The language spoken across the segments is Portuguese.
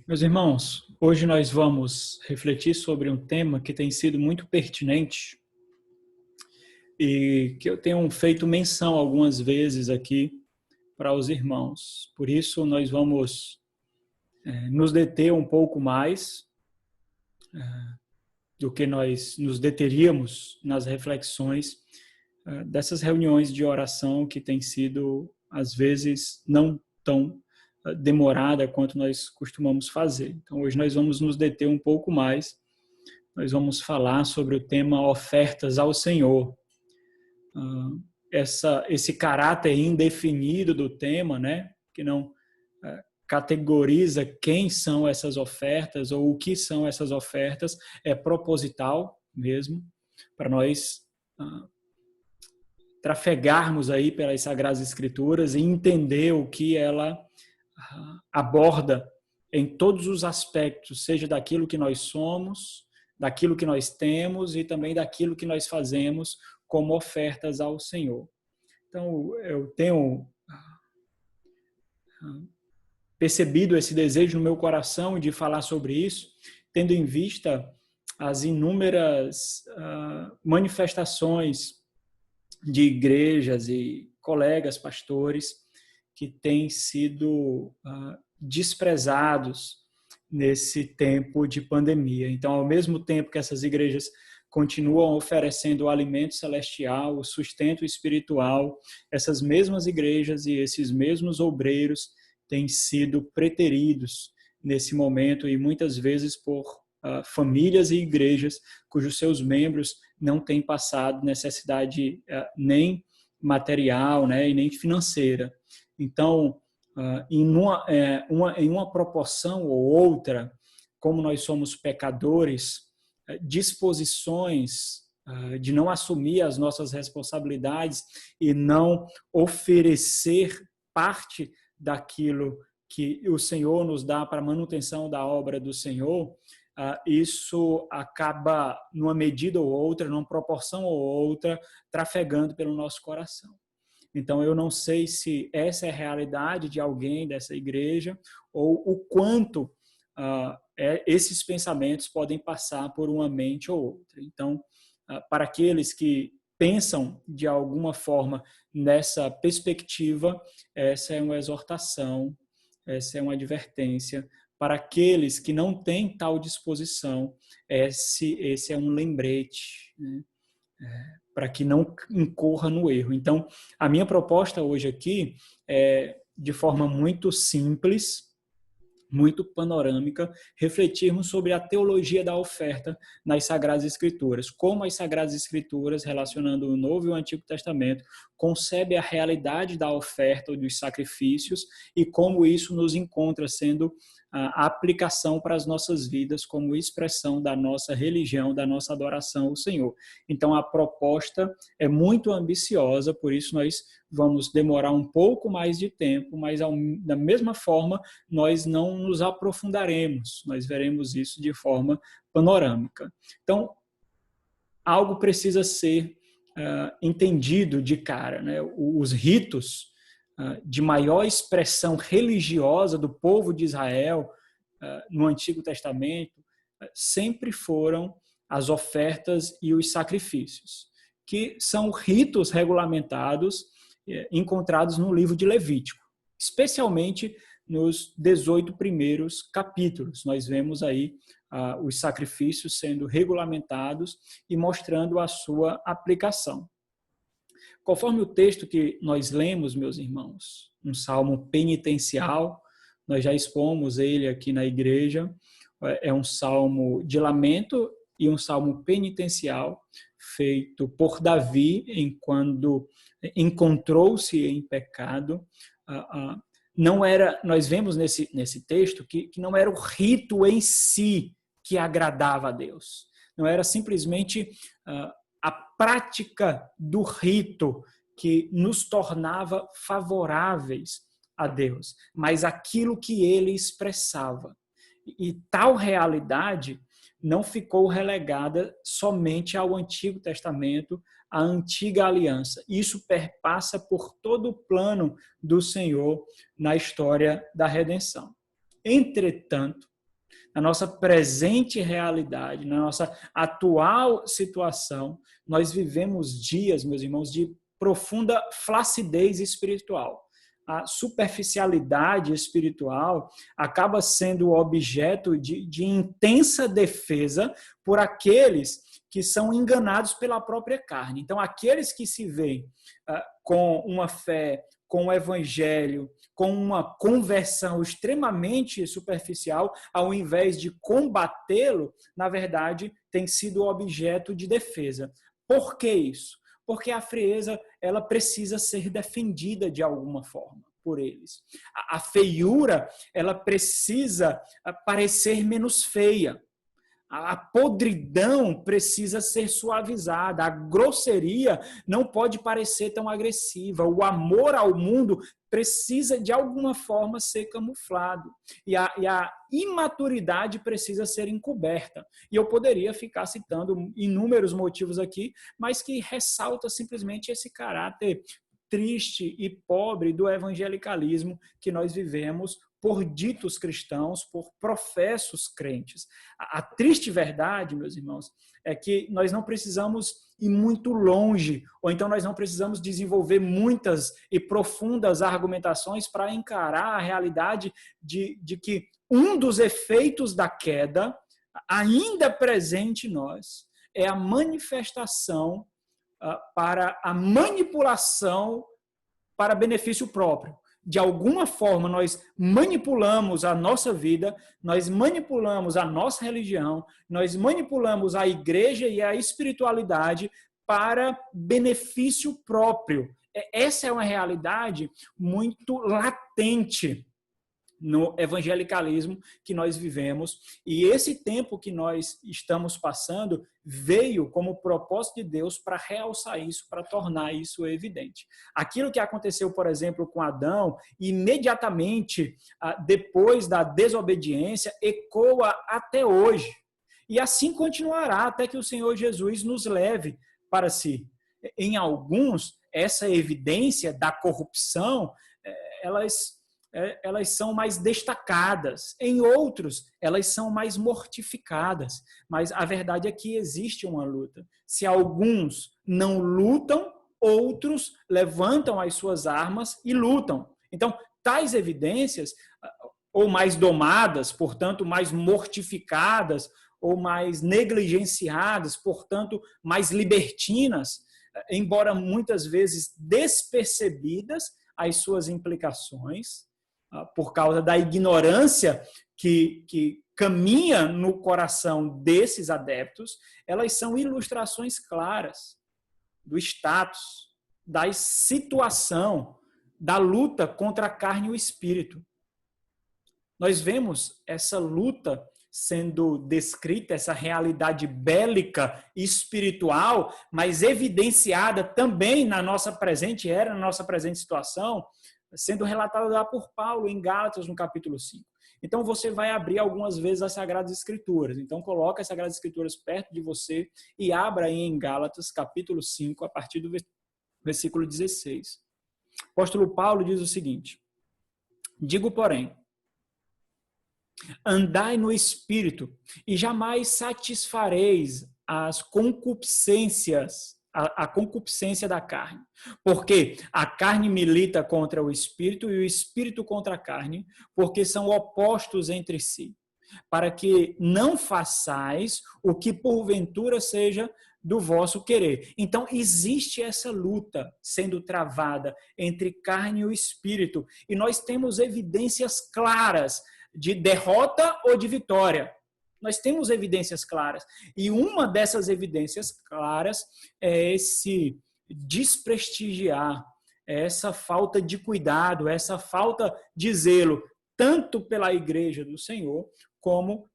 Meus irmãos, hoje nós vamos refletir sobre um tema que tem sido muito pertinente e que eu tenho feito menção algumas vezes aqui para os irmãos. Por isso, nós vamos nos deter um pouco mais do que nós nos deteríamos nas reflexões dessas reuniões de oração que tem sido, às vezes, não tão demorada quanto nós costumamos fazer. Então, hoje nós vamos nos deter um pouco mais. Nós vamos falar sobre o tema ofertas ao Senhor. Esse caráter indefinido do tema, né, que não categoriza quem são essas ofertas ou o que são essas ofertas, é proposital mesmo, para nós trafegarmos aí pelas Sagradas Escrituras e entender o que ela aborda em todos os aspectos, seja daquilo que nós somos, daquilo que nós temos e também daquilo que nós fazemos como ofertas ao Senhor. Então, eu tenho percebido esse desejo no meu coração de falar sobre isso, tendo em vista as inúmeras manifestações de igrejas e colegas pastores que têm sido desprezados nesse tempo de pandemia. Então, ao mesmo tempo que essas igrejas continuam oferecendo o alimento celestial, o sustento espiritual, essas mesmas igrejas e esses mesmos obreiros têm sido preteridos nesse momento e muitas vezes por famílias e igrejas cujos seus membros não têm passado necessidade nem material, né, e nem financeira. Então, em uma proporção ou outra, como nós somos pecadores, disposições de não assumir as nossas responsabilidades e não oferecer parte daquilo que o Senhor nos dá para a manutenção da obra do Senhor, isso acaba, numa medida ou outra, numa proporção ou outra, trafegando pelo nosso coração. Então, eu não sei se essa é a realidade de alguém dessa igreja ou o quanto esses pensamentos podem passar por uma mente ou outra. Então, para aqueles que pensam de alguma forma nessa perspectiva, essa é uma exortação, essa é uma advertência. Para aqueles que não têm tal disposição, esse é um lembrete, né? Para que não incorra no erro. Então, a minha proposta hoje aqui é, de forma muito simples, muito panorâmica, refletirmos sobre a teologia da oferta nas Sagradas Escrituras, como as Sagradas Escrituras, relacionando o Novo e o Antigo Testamento, concebe a realidade da oferta ou dos sacrifícios e como isso nos encontra sendo a aplicação para as nossas vidas como expressão da nossa religião, da nossa adoração ao Senhor. Então, a proposta é muito ambiciosa, por isso nós vamos demorar um pouco mais de tempo, mas da mesma forma nós não nos aprofundaremos, nós veremos isso de forma panorâmica. Então, algo precisa ser entendido de cara, né? Os ritos de maior expressão religiosa do povo de Israel no Antigo Testamento sempre foram as ofertas e os sacrifícios, que são ritos regulamentados encontrados no livro de Levítico, especialmente nos 18 primeiros capítulos. Nós vemos aí os sacrifícios sendo regulamentados e mostrando a sua aplicação. Conforme o texto que nós lemos, meus irmãos, um salmo penitencial, nós já expomos ele aqui na igreja, é um salmo de lamento e um salmo penitencial feito por Davi quando encontrou-se em pecado. Não era, nós vemos nesse texto que não era o rito em si que agradava a Deus. Não era simplesmente a prática do rito que nos tornava favoráveis a Deus, mas aquilo que ele expressava. E tal realidade não ficou relegada somente ao Antigo Testamento, à antiga aliança. Isso perpassa por todo o plano do Senhor na história da redenção. Entretanto, na nossa presente realidade, na nossa atual situação, nós vivemos dias, meus irmãos, de profunda flacidez espiritual. A superficialidade espiritual acaba sendo objeto de intensa defesa por aqueles que são enganados pela própria carne. Então, aqueles que se veem com uma fé, com o evangelho, com uma conversão extremamente superficial, ao invés de combatê-lo, na verdade, tem sido objeto de defesa. Por que isso? Porque a frieza, ela precisa ser defendida de alguma forma por eles. A feiura, ela precisa parecer menos feia. A podridão precisa ser suavizada, a grosseria não pode parecer tão agressiva, o amor ao mundo precisa de alguma forma ser camuflado e a imaturidade precisa ser encoberta. E eu poderia ficar citando inúmeros motivos aqui, mas que ressalta simplesmente esse caráter triste e pobre do evangelicalismo que nós vivemos por ditos cristãos, por professos crentes. A triste verdade, meus irmãos, é que nós não precisamos ir muito longe, ou então nós não precisamos desenvolver muitas e profundas argumentações para encarar a realidade de que um dos efeitos da queda, ainda presente em nós, é a manifestação para a manipulação para benefício próprio. De alguma forma, nós manipulamos a nossa vida, nós manipulamos a nossa religião, nós manipulamos a igreja e a espiritualidade para benefício próprio. Essa é uma realidade muito latente no evangelicalismo que nós vivemos, e esse tempo que nós estamos passando veio como propósito de Deus para realçar isso, para tornar isso evidente. Aquilo que aconteceu, por exemplo, com Adão, imediatamente depois da desobediência, ecoa até hoje, e assim continuará até que o Senhor Jesus nos leve para si. Em alguns, essa evidência da corrupção, elas são mais destacadas. Em outros, elas são mais mortificadas. Mas a verdade é que existe uma luta. Se alguns não lutam, outros levantam as suas armas e lutam. Então, tais evidências, ou mais domadas, portanto, mais mortificadas, ou mais negligenciadas, portanto, mais libertinas, embora muitas vezes despercebidas as suas implicações, por causa da ignorância que caminha no coração desses adeptos, elas são ilustrações claras do status, da situação, da luta contra a carne e o espírito. Nós vemos essa luta sendo descrita, essa realidade bélica e espiritual, mas evidenciada também na nossa presente era, na nossa presente situação, sendo relatada lá por Paulo em Gálatas, no capítulo 5. Então, você vai abrir algumas vezes as Sagradas Escrituras. Então, coloca as Sagradas Escrituras perto de você e abra aí em Gálatas, capítulo 5, a partir do versículo 16. O apóstolo Paulo diz o seguinte: digo, porém, andai no Espírito e jamais satisfareis as concupiscências, a concupiscência da carne. Porque a carne milita contra o Espírito e o Espírito contra a carne, porque são opostos entre si, para que não façais o que porventura seja do vosso querer. Então, existe essa luta sendo travada entre carne e o Espírito, e nós temos evidências claras de derrota ou de vitória. Nós temos evidências claras. E uma dessas evidências claras é esse desprestigiar, essa falta de cuidado, essa falta de zelo, tanto pela igreja do Senhor, como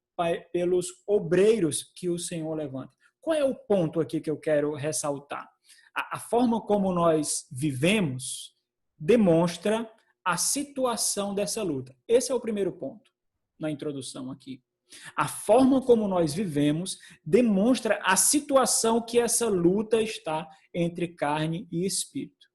pelos obreiros que o Senhor levanta. Qual é o ponto aqui que eu quero ressaltar? A forma como nós vivemos demonstra a situação dessa luta. Esse é o primeiro ponto na introdução aqui. A forma como nós vivemos demonstra a situação que essa luta está entre carne e espírito.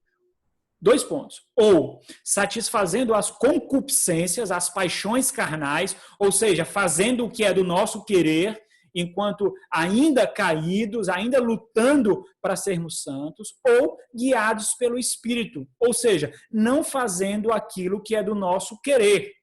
Dois pontos. Ou satisfazendo as concupiscências, as paixões carnais, ou seja, fazendo o que é do nosso querer, enquanto ainda caídos, ainda lutando para sermos santos, ou guiados pelo Espírito, ou seja, não fazendo aquilo que é do nosso querer.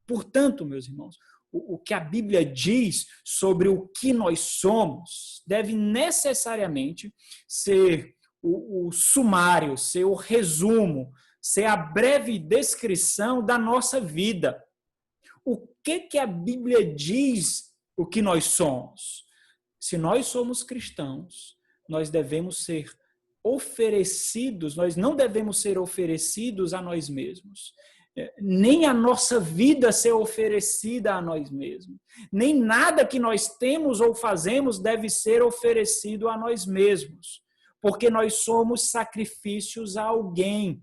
Portanto, meus irmãos, o que a Bíblia diz sobre o que nós somos deve necessariamente ser o sumário, ser o resumo, ser a breve descrição da nossa vida. O que a Bíblia diz o que nós somos? Se nós somos cristãos, nós devemos ser oferecidos, nós não devemos ser oferecidos a nós mesmos. Nem a nossa vida ser oferecida a nós mesmos. Nem nada que nós temos ou fazemos deve ser oferecido a nós mesmos. Porque nós somos sacrifícios a alguém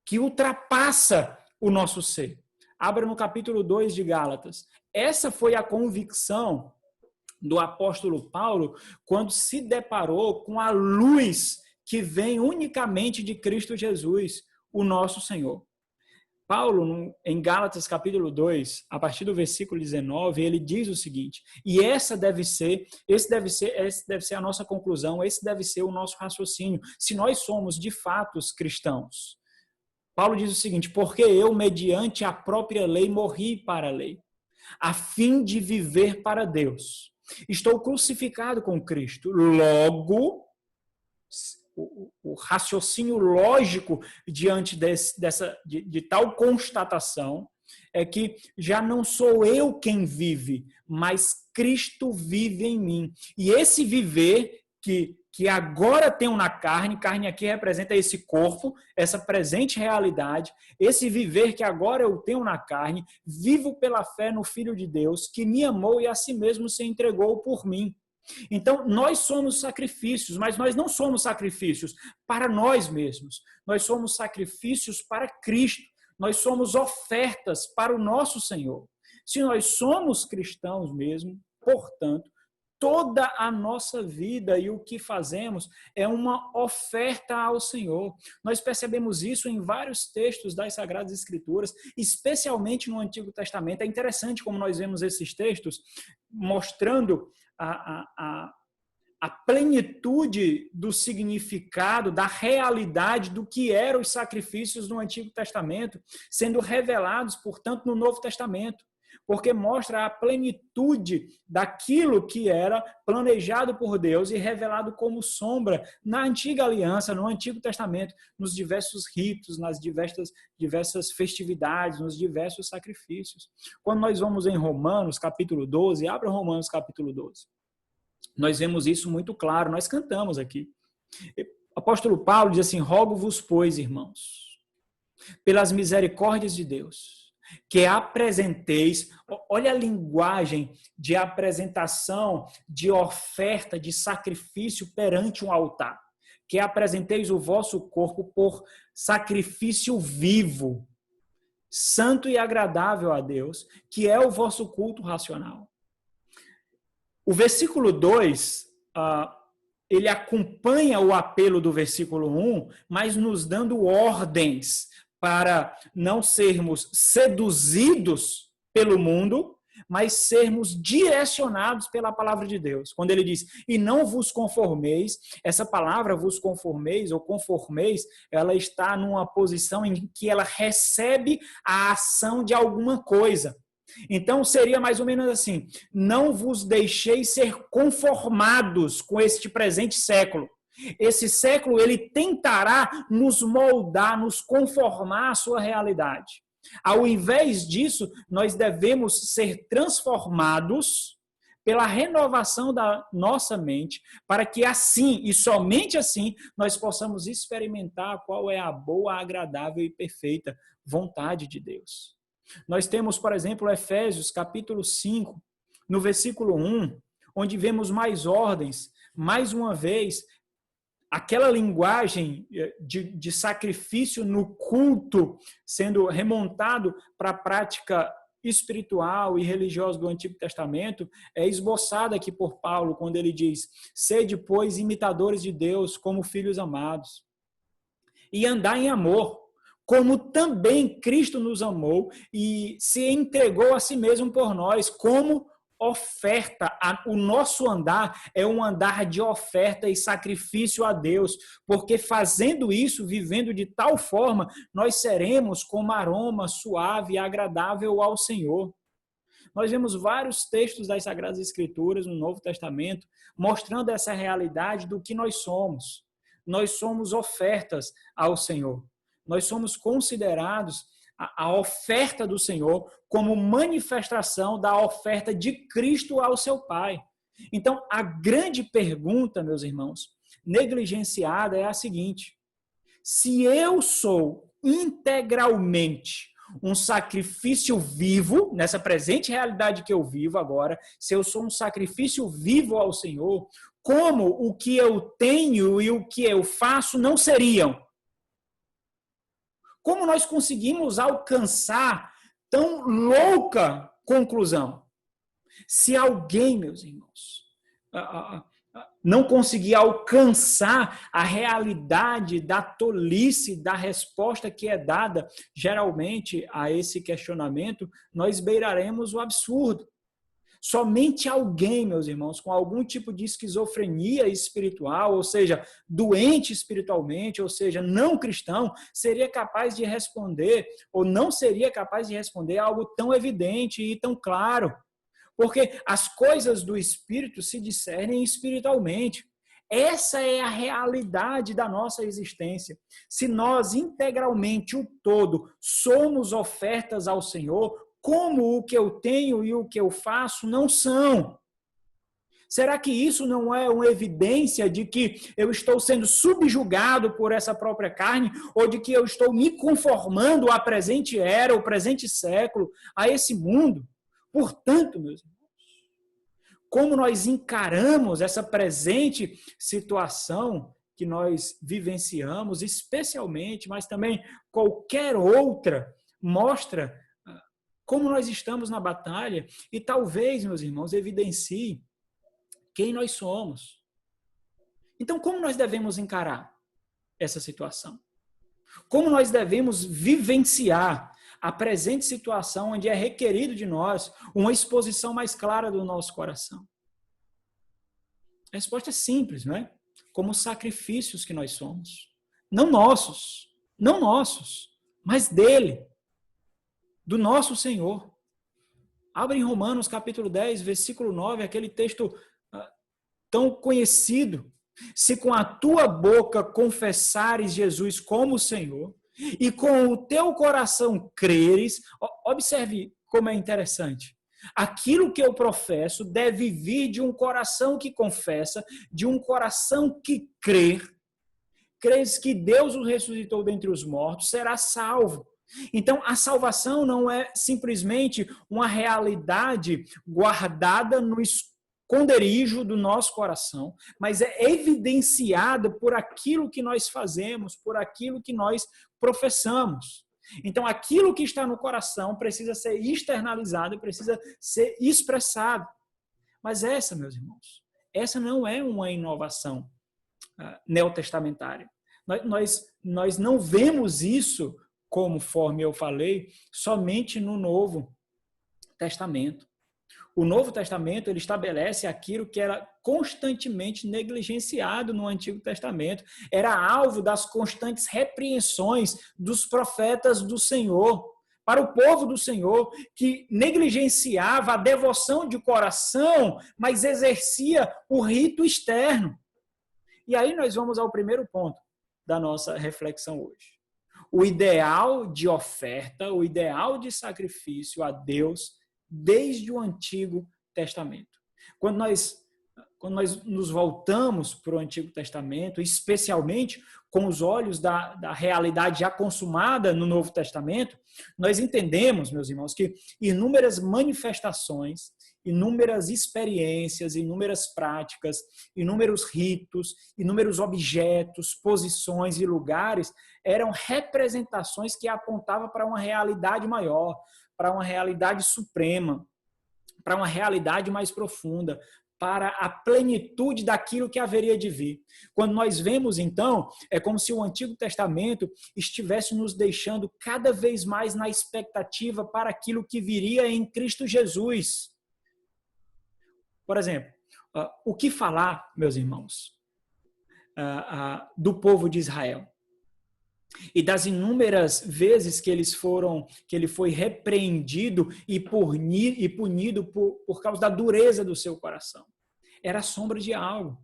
que ultrapassa o nosso ser. Abra no capítulo 2 de Gálatas. Essa foi a convicção do apóstolo Paulo quando se deparou com a luz que vem unicamente de Cristo Jesus, o nosso Senhor. Paulo, em Gálatas capítulo 2, a partir do versículo 19, ele diz o seguinte, e esse deve ser a nossa conclusão, esse deve ser o nosso raciocínio, se nós somos de fato cristãos. Paulo diz o seguinte, porque eu, mediante a própria lei, morri para a lei, a fim de viver para Deus. Estou crucificado com Cristo, logo o raciocínio lógico diante de tal constatação é que já não sou eu quem vive, mas Cristo vive em mim. E esse viver que agora tenho na carne aqui representa esse corpo, essa presente realidade, esse viver que agora eu tenho na carne, vivo pela fé no Filho de Deus, que me amou e a si mesmo se entregou por mim. Então, nós somos sacrifícios, mas nós não somos sacrifícios para nós mesmos. Nós somos sacrifícios para Cristo. Nós somos ofertas para o nosso Senhor. Se nós somos cristãos mesmo, portanto, toda a nossa vida e o que fazemos é uma oferta ao Senhor. Nós percebemos isso em vários textos das Sagradas Escrituras, especialmente no Antigo Testamento. É interessante como nós vemos esses textos mostrando a plenitude do significado, da realidade do que eram os sacrifícios no Antigo Testamento, sendo revelados, portanto, no Novo Testamento, porque mostra a plenitude daquilo que era planejado por Deus e revelado como sombra na Antiga Aliança, no Antigo Testamento, nos diversos ritos, nas diversas festividades, nos diversos sacrifícios. Quando nós vamos em Romanos, capítulo 12, abra Romanos, capítulo 12. Nós vemos isso muito claro, nós cantamos aqui. O apóstolo Paulo diz assim, rogo-vos, pois, irmãos, pelas misericórdias de Deus, que apresenteis, olha a linguagem de apresentação, de oferta, de sacrifício perante um altar, que apresenteis o vosso corpo por sacrifício vivo, santo e agradável a Deus, que é o vosso culto racional. O versículo 2, ele acompanha o apelo do versículo 1, mas nos dando ordens para não sermos seduzidos pelo mundo, mas sermos direcionados pela palavra de Deus. Quando ele diz, e não vos conformeis, essa palavra vos conformeis ou conformeis, ela está numa posição em que ela recebe a ação de alguma coisa. Então, seria mais ou menos assim, não vos deixeis ser conformados com este presente século. Esse século, ele tentará nos moldar, nos conformar à sua realidade. Ao invés disso, nós devemos ser transformados pela renovação da nossa mente, para que assim, e somente assim, nós possamos experimentar qual é a boa, agradável e perfeita vontade de Deus. Nós temos, por exemplo, Efésios, capítulo 5, no versículo 1, onde vemos mais ordens, mais uma vez, aquela linguagem de sacrifício no culto sendo remontado para a prática espiritual e religiosa do Antigo Testamento, é esboçada aqui por Paulo, quando ele diz, sede, pois, imitadores de Deus como filhos amados. e andar em amor, como também Cristo nos amou e se entregou a si mesmo por nós, como oferta. O nosso andar é um andar de oferta e sacrifício a Deus, porque fazendo isso, vivendo de tal forma, nós seremos como aroma suave e agradável ao Senhor. Nós vemos vários textos das Sagradas Escrituras no Novo Testamento mostrando essa realidade do que nós somos. Nós somos ofertas ao Senhor. Nós somos considerados a oferta do Senhor como manifestação da oferta de Cristo ao seu Pai. Então, a grande pergunta, meus irmãos, negligenciada é a seguinte: se eu sou integralmente um sacrifício vivo, nessa presente realidade que eu vivo agora, se eu sou um sacrifício vivo ao Senhor, como o que eu tenho e o que eu faço não seriam? Como nós conseguimos alcançar tão louca conclusão? Se alguém, meus irmãos, não conseguir alcançar a realidade da tolice da resposta que é dada geralmente a esse questionamento, nós beiraremos o absurdo. Somente alguém, meus irmãos, com algum tipo de esquizofrenia espiritual, ou seja, doente espiritualmente, ou seja, não cristão, seria capaz de responder, ou não seria capaz de responder algo tão evidente e tão claro. Porque as coisas do Espírito se discernem espiritualmente. Essa é a realidade da nossa existência. Se nós integralmente, o todo, somos ofertas ao Senhor, como o que eu tenho e o que eu faço não são? Será que isso não é uma evidência de que eu estou sendo subjugado por essa própria carne, ou de que eu estou me conformando à presente era, ao presente século, a esse mundo? Portanto, meus irmãos, como nós encaramos essa presente situação que nós vivenciamos, especialmente, mas também qualquer outra, mostra como nós estamos na batalha e talvez, meus irmãos, evidencie quem nós somos. Então, como nós devemos encarar essa situação? Como nós devemos vivenciar a presente situação onde é requerido de nós uma exposição mais clara do nosso coração? A resposta é simples, não é? Como sacrifícios que nós somos. Não nossos, mas dele, do nosso Senhor. Abre em Romanos capítulo 10, versículo 9, aquele texto tão conhecido. Se com a tua boca confessares Jesus como Senhor e com o teu coração creres, observe como é interessante. Aquilo que eu professo deve vir de um coração que confessa, de um coração que crê. Crês que Deus o ressuscitou dentre os mortos, será salvo. Então, a salvação não é simplesmente uma realidade guardada no esconderijo do nosso coração, mas é evidenciada por aquilo que nós fazemos, por aquilo que nós professamos. Então, aquilo que está no coração precisa ser externalizado, precisa ser expressado. Mas essa, meus irmãos, essa não é uma inovação neotestamentária. Nós não vemos isso, conforme eu falei, somente no Novo Testamento. O Novo Testamento ele estabelece aquilo que era constantemente negligenciado no Antigo Testamento. Era alvo das constantes repreensões dos profetas do Senhor para o povo do Senhor, que negligenciava a devoção de coração, mas exercia o rito externo. E aí nós vamos ao primeiro ponto da nossa reflexão hoje. O ideal de oferta, o ideal de sacrifício a Deus desde o Antigo Testamento. Quando nós nos voltamos para o Antigo Testamento, especialmente com os olhos da realidade já consumada no Novo Testamento, nós entendemos, meus irmãos, que inúmeras manifestações, inúmeras experiências, inúmeras práticas, inúmeros ritos, inúmeros objetos, posições e lugares eram representações que apontavam para uma realidade maior, para uma realidade suprema, para uma realidade mais profunda, para a plenitude daquilo que haveria de vir. Quando nós vemos, então, é como se o Antigo Testamento estivesse nos deixando cada vez mais na expectativa para aquilo que viria em Cristo Jesus. Por exemplo, o que falar, meus irmãos, do povo de Israel? E das inúmeras vezes que ele foi repreendido e punido por causa da dureza do seu coração. Era a sombra de algo.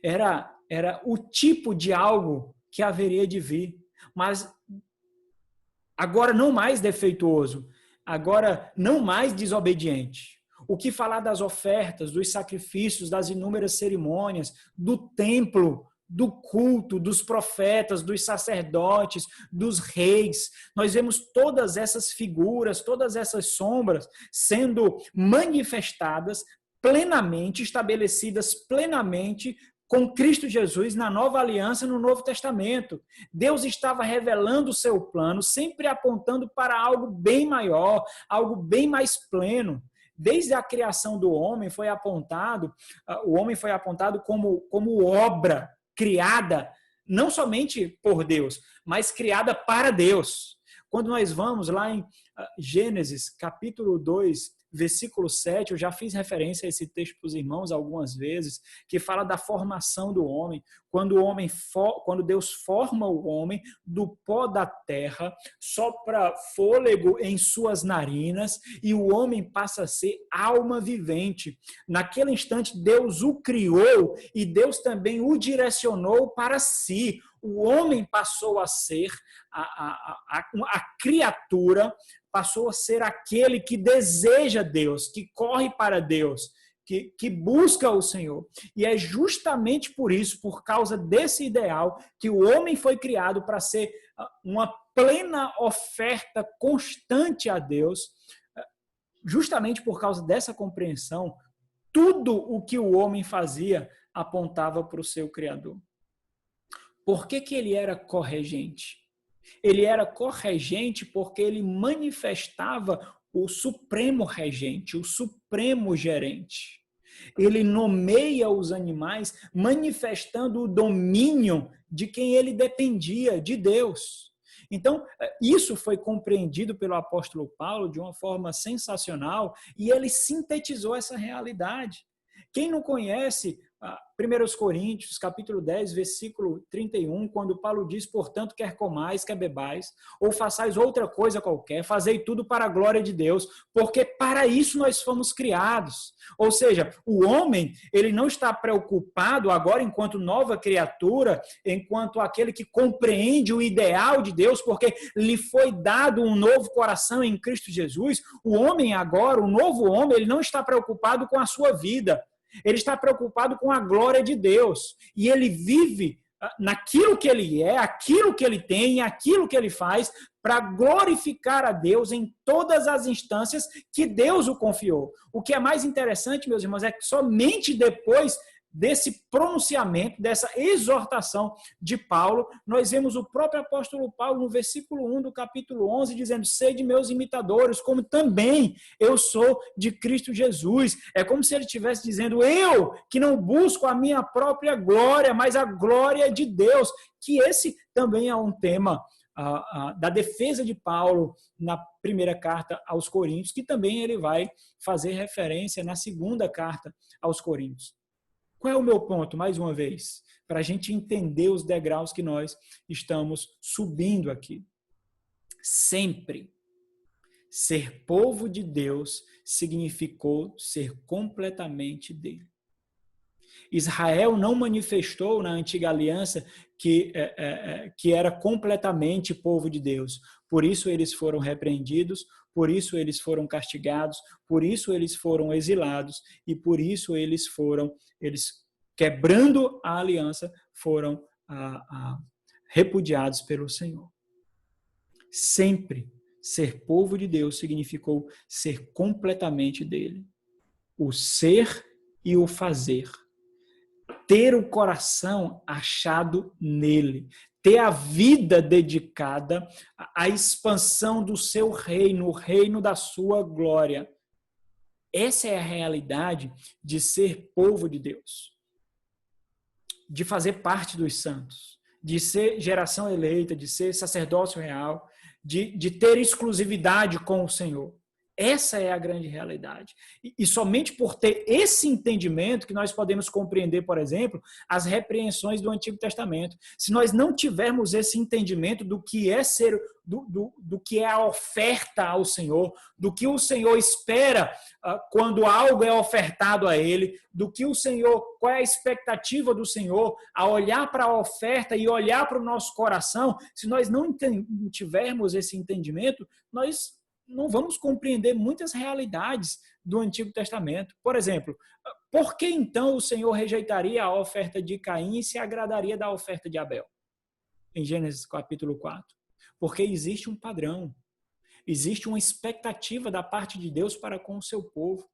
Era o tipo de algo que haveria de vir. Mas agora não mais defeituoso, agora não mais desobediente. O que falar das ofertas, dos sacrifícios, das inúmeras cerimônias, do templo, do culto, dos profetas, dos sacerdotes, dos reis. Nós vemos todas essas figuras, todas essas sombras sendo manifestadas plenamente, estabelecidas plenamente com Cristo Jesus na nova aliança, no Novo Testamento. Deus estava revelando o seu plano, sempre apontando para algo bem maior, algo bem mais pleno. Desde a criação do homem o homem foi apontado como obra criada não somente por Deus, mas criada para Deus. Quando nós vamos lá em Gênesis, capítulo 2, versículo 7, eu já fiz referência a esse texto para os irmãos algumas vezes, que fala da formação do homem. Quando Deus forma o homem do pó da terra, sopra fôlego em suas narinas e o homem passa a ser alma vivente. Naquele instante, Deus o criou e Deus também o direcionou para si. O homem passou a ser a criatura, passou a ser aquele que deseja Deus, que corre para Deus, que busca o Senhor. E é justamente por isso, por causa desse ideal, que o homem foi criado para ser uma plena oferta constante a Deus. Justamente por causa dessa compreensão, tudo o que o homem fazia apontava para o seu Criador. Por que ele era corregente? Ele era corregente porque ele manifestava o supremo regente, o supremo gerente. Ele nomeia os animais manifestando o domínio de quem ele dependia, de Deus. Então, isso foi compreendido pelo apóstolo Paulo de uma forma sensacional e ele sintetizou essa realidade. Quem não conhece 1 Coríntios, capítulo 10, versículo 31, quando Paulo diz, portanto, quer comais, quer bebais, ou façais outra coisa qualquer, fazei tudo para a glória de Deus, porque para isso nós fomos criados. Ou seja, o homem, ele não está preocupado agora enquanto nova criatura, enquanto aquele que compreende o ideal de Deus, porque lhe foi dado um novo coração em Cristo Jesus. O homem agora, o novo homem, ele não está preocupado com a sua vida. Ele está preocupado com a glória de Deus. E ele vive naquilo que ele é, aquilo que ele tem, aquilo que ele faz, para glorificar a Deus em todas as instâncias que Deus o confiou. O que é mais interessante, meus irmãos, é que somente depois desse pronunciamento, dessa exortação de Paulo, nós vemos o próprio apóstolo Paulo no versículo 1 do capítulo 11, dizendo, sede meus imitadores, como também eu sou de Cristo Jesus. É como se ele estivesse dizendo, eu que não busco a minha própria glória, mas a glória de Deus, que esse também é um tema da defesa de Paulo na primeira carta aos Coríntios, que também ele vai fazer referência na segunda carta aos Coríntios. Qual é o meu ponto, mais uma vez, para a gente entender os degraus que nós estamos subindo aqui? Sempre ser povo de Deus significou ser completamente dele. Israel não manifestou na antiga aliança que era completamente povo de Deus. Por isso eles foram repreendidos, por isso eles foram castigados, por isso eles foram exilados e por isso eles quebrando a aliança, foram repudiados pelo Senhor. Sempre ser povo de Deus significou ser completamente dele. O ser e o fazer. Ter o coração achado nele. Ter a vida dedicada à expansão do seu reino, o reino da sua glória. Essa é a realidade de ser povo de Deus, de fazer parte dos santos, de ser geração eleita, de ser sacerdócio real, de ter exclusividade com o Senhor. Essa é a grande realidade. E somente por ter esse entendimento que nós podemos compreender, por exemplo, as repreensões do Antigo Testamento. Se nós não tivermos esse entendimento do que é ser, do que é a oferta ao Senhor, do que o Senhor espera quando algo é ofertado a Ele, do que o Senhor, qual é a expectativa do Senhor a olhar para a oferta e olhar para o nosso coração, se nós não tivermos esse entendimento, nós não vamos compreender muitas realidades do Antigo Testamento. Por exemplo, por que então o Senhor rejeitaria a oferta de Caim e se agradaria da oferta de Abel? Em Gênesis capítulo 4. Porque existe um padrão, existe uma expectativa da parte de Deus para com o seu povo.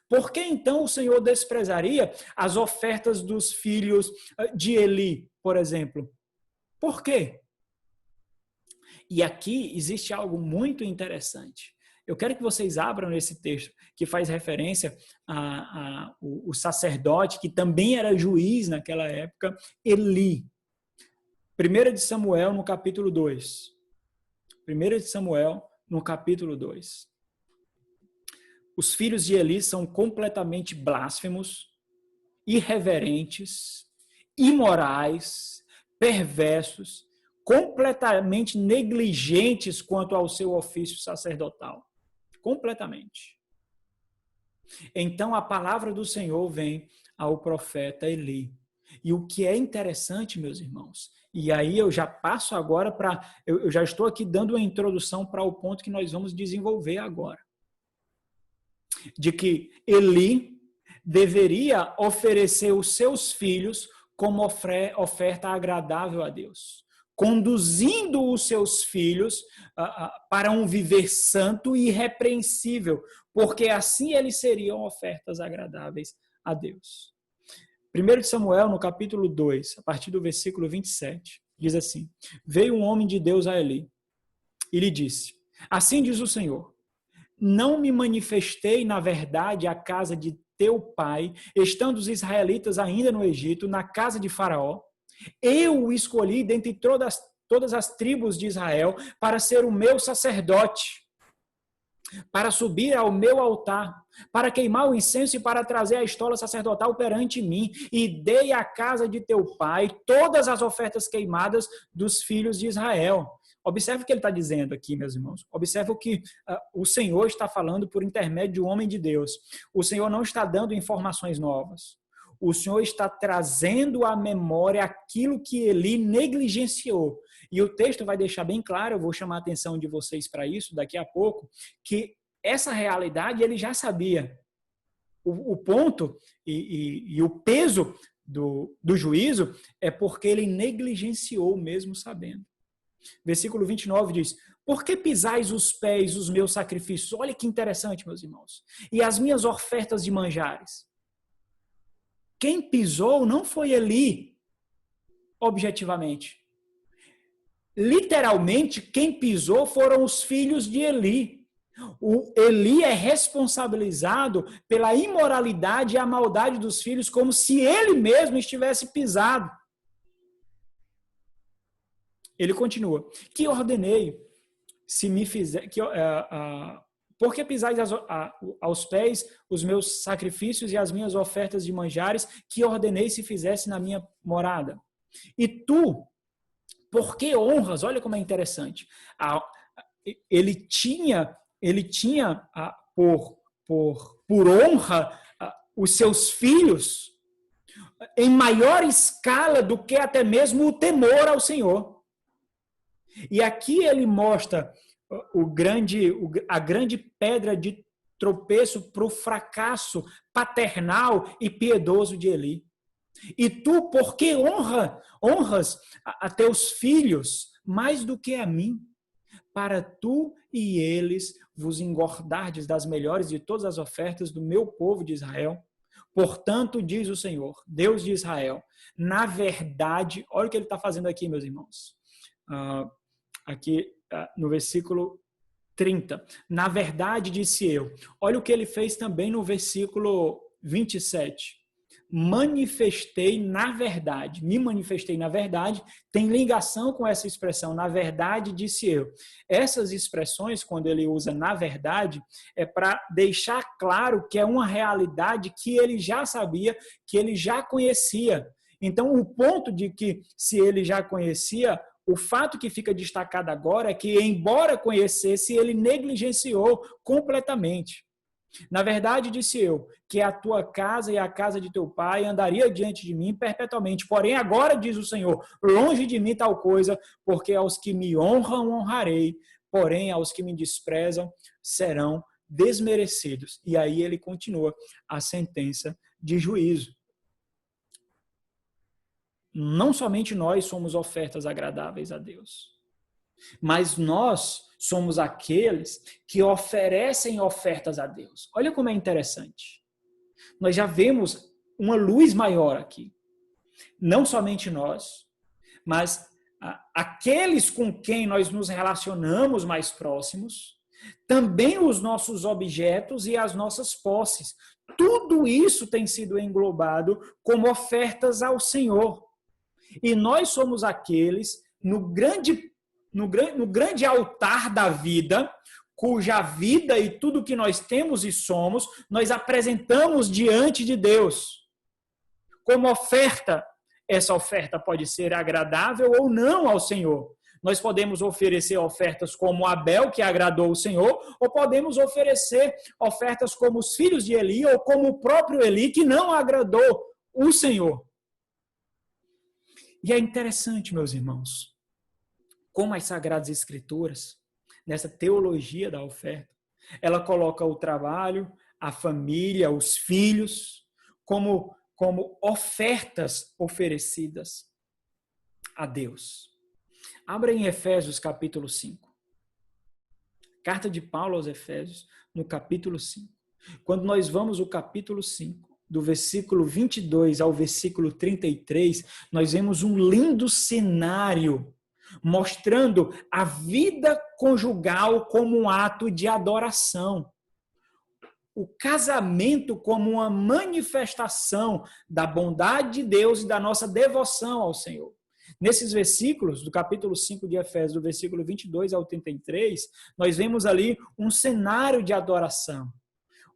Por que então o Senhor desprezaria as ofertas dos filhos de Eli, por exemplo? Por quê? E aqui existe algo muito interessante. Eu quero que vocês abram esse texto que faz referência o sacerdote, que também era juiz naquela época, Eli. 1 de Samuel, no capítulo 2. 1 de Samuel, no capítulo 2. Os filhos de Eli são completamente blasfemos, irreverentes, imorais, perversos, completamente negligentes quanto ao seu ofício sacerdotal. Completamente. Então a palavra do Senhor vem ao profeta Eli. E o que é interessante, meus irmãos, e aí eu já passo agora para... Eu já estou aqui dando uma introdução para o ponto que nós vamos desenvolver agora. De que Eli deveria oferecer os seus filhos como oferta agradável a Deus, conduzindo os seus filhos para um viver santo e irrepreensível, porque assim eles seriam ofertas agradáveis a Deus. 1 de Samuel, no capítulo 2, a partir do versículo 27, diz assim: Veio um homem de Deus a Eli e lhe disse: Assim diz o Senhor, não me manifestei na verdade à casa de teu pai, estando os israelitas ainda no Egito, na casa de Faraó. Eu o escolhi dentre todas as tribos de Israel para ser o meu sacerdote, para subir ao meu altar, para queimar o incenso e para trazer a estola sacerdotal perante mim, e dei à casa de teu pai todas as ofertas queimadas dos filhos de Israel. Observe o que ele está dizendo aqui, meus irmãos. Observe o que o Senhor está falando por intermédio de um homem de Deus. O Senhor não está dando informações novas. O Senhor está trazendo à memória aquilo que Eli negligenciou. E o texto vai deixar bem claro, eu vou chamar a atenção de vocês para isso daqui a pouco, que essa realidade ele já sabia. O ponto e o peso do juízo é porque ele negligenciou mesmo sabendo. Versículo 29 diz: Por que pisais os pés os meus sacrifícios? Olha que interessante, meus irmãos. E as minhas ofertas de manjares. Quem pisou não foi Eli, objetivamente. Literalmente, quem pisou foram os filhos de Eli. O Eli é responsabilizado pela imoralidade e a maldade dos filhos, como se ele mesmo estivesse pisado. Ele continua: Que ordenei, se me fizer... Por que pisais aos pés os meus sacrifícios e as minhas ofertas de manjares, que ordenei se fizesse na minha morada? E tu, por que honras? Olha como é interessante. Ele tinha por honra os seus filhos em maior escala do que até mesmo o temor ao Senhor. E aqui ele mostra a grande pedra de tropeço para o fracasso paternal e piedoso de Eli. E tu, por que honras a teus filhos mais do que a mim? Para tu e eles vos engordardes das melhores de todas as ofertas do meu povo de Israel. Portanto, diz o Senhor, Deus de Israel, na verdade, olha o que ele está fazendo aqui, meus irmãos. Aqui no versículo 30. Na verdade, disse eu. Olha o que ele fez também no versículo 27. Manifestei na verdade. Me manifestei na verdade tem ligação com essa expressão. Na verdade, disse eu. Essas expressões, quando ele usa na verdade, é para deixar claro que é uma realidade que ele já sabia, que ele já conhecia. Então, o ponto de que, se ele já conhecia, o fato que fica destacado agora é que, embora conhecesse, ele negligenciou completamente. Na verdade, disse eu, que a tua casa e a casa de teu pai andaria diante de mim perpetuamente. Porém, agora, diz o Senhor, longe de mim tal coisa, porque aos que me honram, honrarei, porém, aos que me desprezam, serão desmerecidos. E aí ele continua a sentença de juízo. Não somente nós somos ofertas agradáveis a Deus, mas nós somos aqueles que oferecem ofertas a Deus. Olha como é interessante. Nós já vemos uma luz maior aqui. Não somente nós, mas aqueles com quem nós nos relacionamos mais próximos, também os nossos objetos e as nossas posses. Tudo isso tem sido englobado como ofertas ao Senhor. E nós somos aqueles no grande altar da vida, cuja vida e tudo que nós temos e somos, nós apresentamos diante de Deus. Como oferta, essa oferta pode ser agradável ou não ao Senhor. Nós podemos oferecer ofertas como Abel, que agradou o Senhor, ou podemos oferecer ofertas como os filhos de Eli, ou como o próprio Eli, que não agradou o Senhor. E é interessante, meus irmãos, como as Sagradas Escrituras, nessa teologia da oferta, ela coloca o trabalho, a família, os filhos, como ofertas oferecidas a Deus. Abra em Efésios capítulo 5. Carta de Paulo aos Efésios, no capítulo 5. Quando nós vamos ao capítulo 5, do versículo 22 ao versículo 33, nós vemos um lindo cenário mostrando a vida conjugal como um ato de adoração. O casamento como uma manifestação da bondade de Deus e da nossa devoção ao Senhor. Nesses versículos, do capítulo 5 de Efésios, do versículo 22 ao 33, nós vemos ali um cenário de adoração,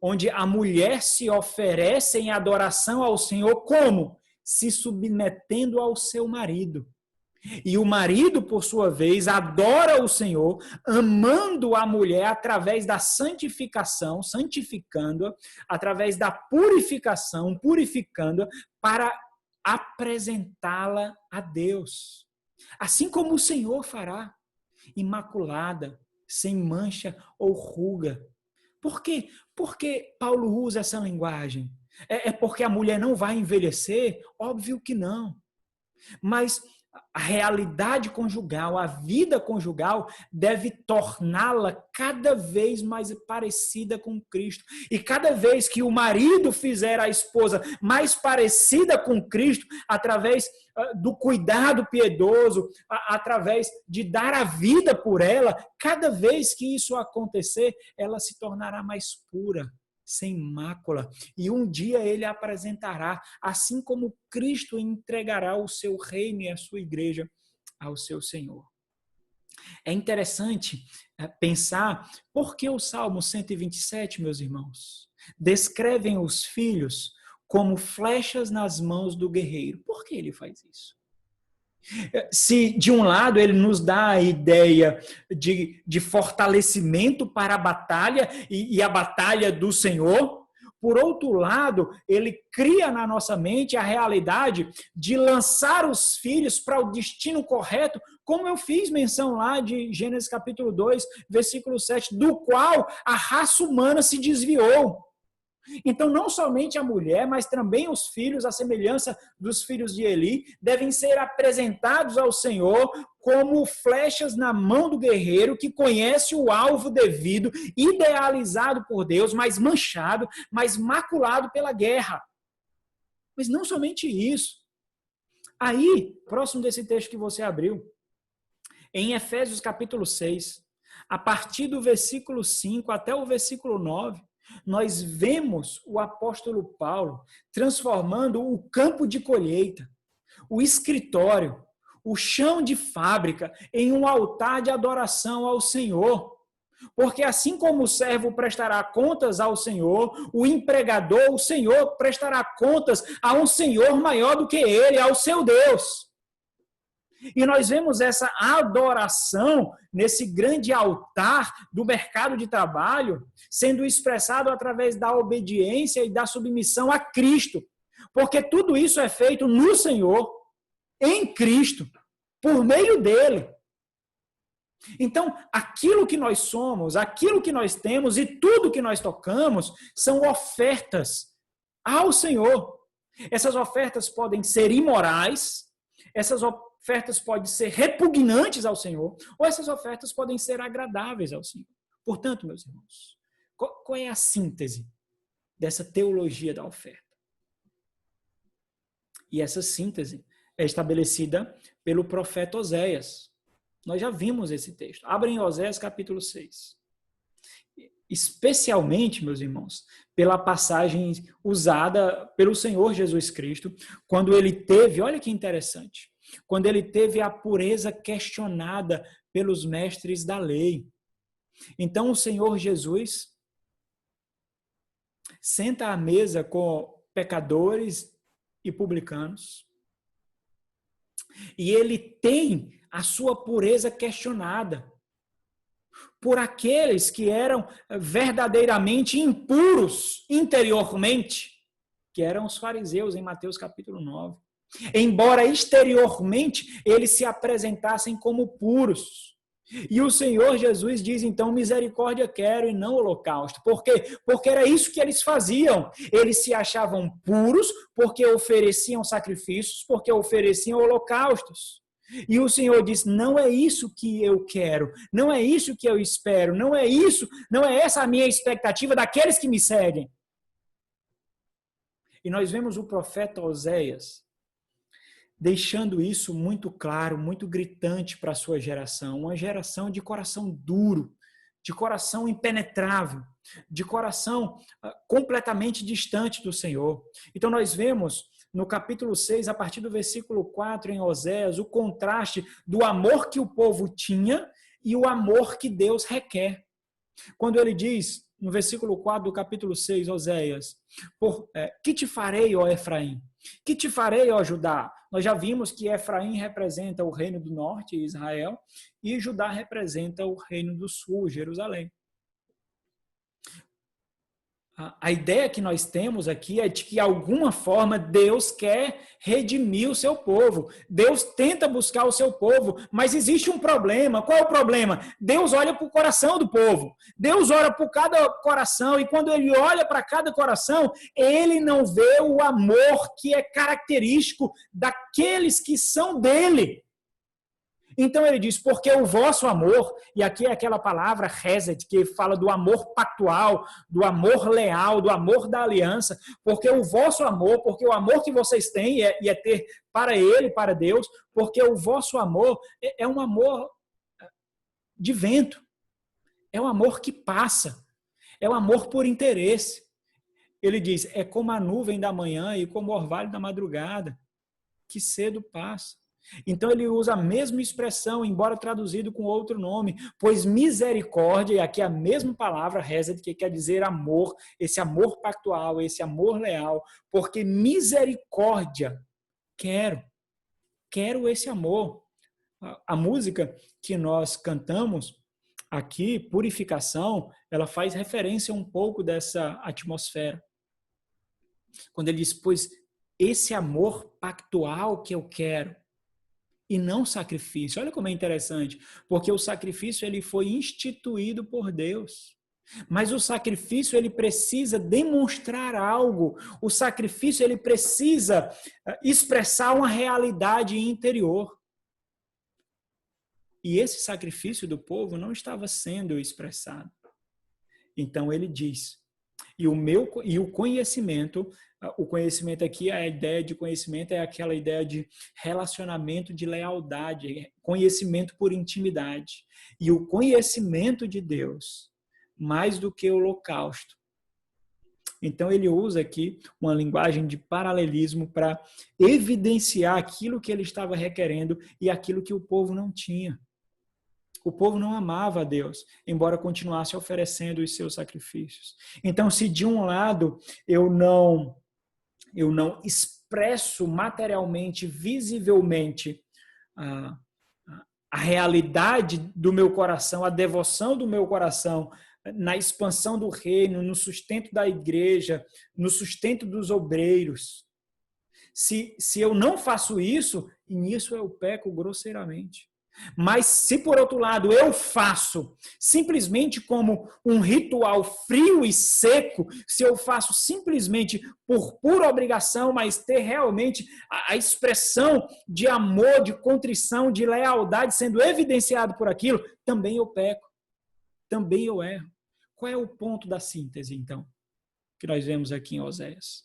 onde a mulher se oferece em adoração ao Senhor como? Se submetendo ao seu marido. E o marido, por sua vez, adora o Senhor, amando a mulher através da santificação, santificando-a, através da purificação, purificando-a, para apresentá-la a Deus. Assim como o Senhor fará, imaculada, sem mancha ou ruga. Por quê? Porque Paulo usa essa linguagem? É porque a mulher não vai envelhecer? Óbvio que não. Mas a realidade conjugal, a vida conjugal, deve torná-la cada vez mais parecida com Cristo. E cada vez que o marido fizer a esposa mais parecida com Cristo, através do cuidado piedoso, através de dar a vida por ela, cada vez que isso acontecer, ela se tornará mais pura, sem mácula, e um dia ele apresentará, assim como Cristo entregará o seu reino e a sua igreja ao seu Senhor. É interessante pensar por que o Salmo 127, meus irmãos, descrevem os filhos como flechas nas mãos do guerreiro. Por que ele faz isso? Se, de um lado, ele nos dá a ideia de fortalecimento para a batalha e a batalha do Senhor, por outro lado, ele cria na nossa mente a realidade de lançar os filhos para o destino correto, como eu fiz menção lá de Gênesis capítulo 2, versículo 7, do qual a raça humana se desviou. Então, não somente a mulher, mas também os filhos, à semelhança dos filhos de Eli, devem ser apresentados ao Senhor como flechas na mão do guerreiro que conhece o alvo devido, idealizado por Deus, mas manchado, mas maculado pela guerra. Mas não somente isso. Aí, próximo desse texto que você abriu, em Efésios capítulo 6, a partir do versículo 5 até o versículo 9, nós vemos o apóstolo Paulo transformando o campo de colheita, o escritório, o chão de fábrica em um altar de adoração ao Senhor. Porque assim como o servo prestará contas ao Senhor, o empregador, o Senhor prestará contas a um Senhor maior do que ele, ao seu Deus. E nós vemos essa adoração nesse grande altar do mercado de trabalho sendo expressado através da obediência e da submissão a Cristo. Porque tudo isso é feito no Senhor, em Cristo, por meio dele. Então, aquilo que nós somos, aquilo que nós temos e tudo que nós tocamos são ofertas ao Senhor. Essas ofertas podem ser imorais, essas ofertas podem ser repugnantes ao Senhor, ou essas ofertas podem ser agradáveis ao Senhor. Portanto, meus irmãos, qual é a síntese dessa teologia da oferta? E essa síntese é estabelecida pelo profeta Oséias. Nós já vimos esse texto. Abrem Oséias capítulo 6. Especialmente, meus irmãos, pela passagem usada pelo Senhor Jesus Cristo, quando ele teve, olha que interessante, quando ele teve a pureza questionada pelos mestres da lei. Então, o Senhor Jesus senta à mesa com pecadores e publicanos, e ele tem a sua pureza questionada por aqueles que eram verdadeiramente impuros interiormente, que eram os fariseus em Mateus capítulo 9. Embora exteriormente eles se apresentassem como puros. E o Senhor Jesus diz, então, misericórdia quero e não holocausto. Por quê? Porque era isso que eles faziam. Eles se achavam puros porque ofereciam sacrifícios, porque ofereciam holocaustos. E o Senhor diz, não é isso que eu quero, não é isso que eu espero, não é essa a minha expectativa daqueles que me seguem. E nós vemos o profeta Oséias deixando isso muito claro, muito gritante para a sua geração, uma geração de coração duro, de coração impenetrável, de coração completamente distante do Senhor. Então nós vemos no capítulo 6, a partir do versículo 4 em Oséias, o contraste do amor que o povo tinha e o amor que Deus requer. Quando ele diz, no versículo 4 do capítulo 6, Oséias, que te farei, ó Efraim? Que te farei, ó Judá? Nós já vimos que Efraim representa o reino do norte, Israel, e Judá representa o reino do sul, Jerusalém. A ideia que nós temos aqui é de que, de alguma forma, Deus quer redimir o seu povo. Deus tenta buscar o seu povo, mas existe um problema. Qual é o problema? Deus olha para o coração do povo. Deus olha para cada coração e quando ele olha para cada coração, ele não vê o amor que é característico daqueles que são dele. Então ele diz, porque o vosso amor, e aqui é aquela palavra hesed, que fala do amor pactual, do amor leal, do amor da aliança, porque o vosso amor, porque o amor que vocês têm e é ter para ele, para Deus, porque o vosso amor é um amor de vento, é um amor que passa, é um amor por interesse. Ele diz, é como a nuvem da manhã e como o orvalho da madrugada, que cedo passa. Então ele usa a mesma expressão, embora traduzido com outro nome, pois misericórdia, e aqui é a mesma palavra, hesed, que quer dizer amor, esse amor pactual, esse amor leal, porque misericórdia, quero esse amor. A música que nós cantamos aqui, Purificação, ela faz referência um pouco dessa atmosfera. Quando ele diz, pois esse amor pactual que eu quero, e não sacrifício. Olha como é interessante, porque o sacrifício ele foi instituído por Deus. Mas o sacrifício ele precisa demonstrar algo. O sacrifício ele precisa expressar uma realidade interior. E esse sacrifício do povo não estava sendo expressado. Então ele diz, e o conhecimento O conhecimento aqui, a ideia de conhecimento é aquela ideia de relacionamento de lealdade, conhecimento por intimidade. E o conhecimento de Deus, mais do que o holocausto. Então ele usa aqui uma linguagem de paralelismo para evidenciar aquilo que ele estava requerendo e aquilo que o povo não tinha. O povo não amava a Deus, embora continuasse oferecendo os seus sacrifícios. Então, se de um lado eu não expresso materialmente, visivelmente, a, a realidade do meu coração, a devoção do meu coração na expansão do reino, no sustento da igreja, no sustento dos obreiros. Se eu não faço isso, nisso eu peco grosseiramente. Mas se por outro lado eu faço simplesmente como um ritual frio e seco, se eu faço simplesmente por pura obrigação, mas ter realmente a expressão de amor, de contrição, de lealdade sendo evidenciado por aquilo, também eu peco, também eu erro. Qual é o ponto da síntese, então, que nós vemos aqui em Oséias?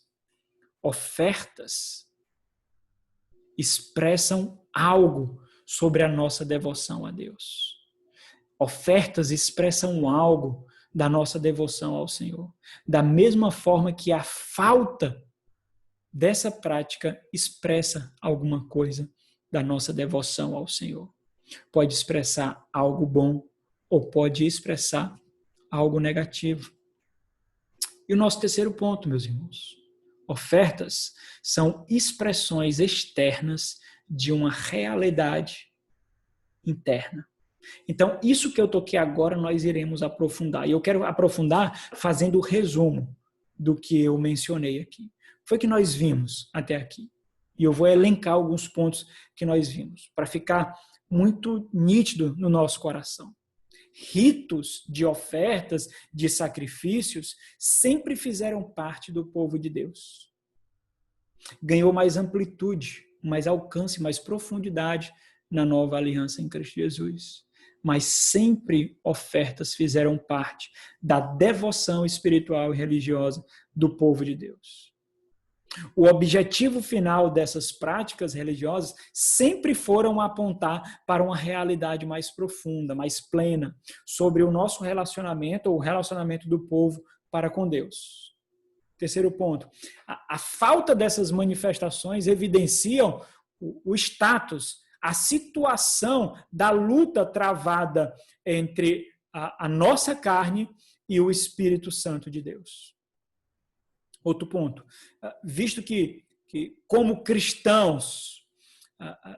Ofertas expressam algo sobre a nossa devoção a Deus. Ofertas expressam algo da nossa devoção ao Senhor. Da mesma forma que a falta dessa prática expressa alguma coisa da nossa devoção ao Senhor. Pode expressar algo bom ou pode expressar algo negativo. E o nosso terceiro ponto, meus irmãos. Ofertas são expressões externas de uma realidade interna. Então, isso que eu toquei agora, nós iremos aprofundar. E eu quero aprofundar fazendo o resumo do que eu mencionei aqui. Foi que nós vimos até aqui. E eu vou elencar alguns pontos que nós vimos, para ficar muito nítido no nosso coração. Ritos de ofertas, de sacrifícios, sempre fizeram parte do povo de Deus. Ganhou mais amplitude, mais alcance, mais profundidade na nova aliança em Cristo Jesus. Mas sempre ofertas fizeram parte da devoção espiritual e religiosa do povo de Deus. O objetivo final dessas práticas religiosas sempre foram apontar para uma realidade mais profunda, mais plena, sobre o nosso relacionamento, ou o relacionamento do povo para com Deus. Terceiro ponto, a falta dessas manifestações evidenciam o status, a situação da luta travada entre a nossa carne e o Espírito Santo de Deus. Outro ponto, visto que como cristãos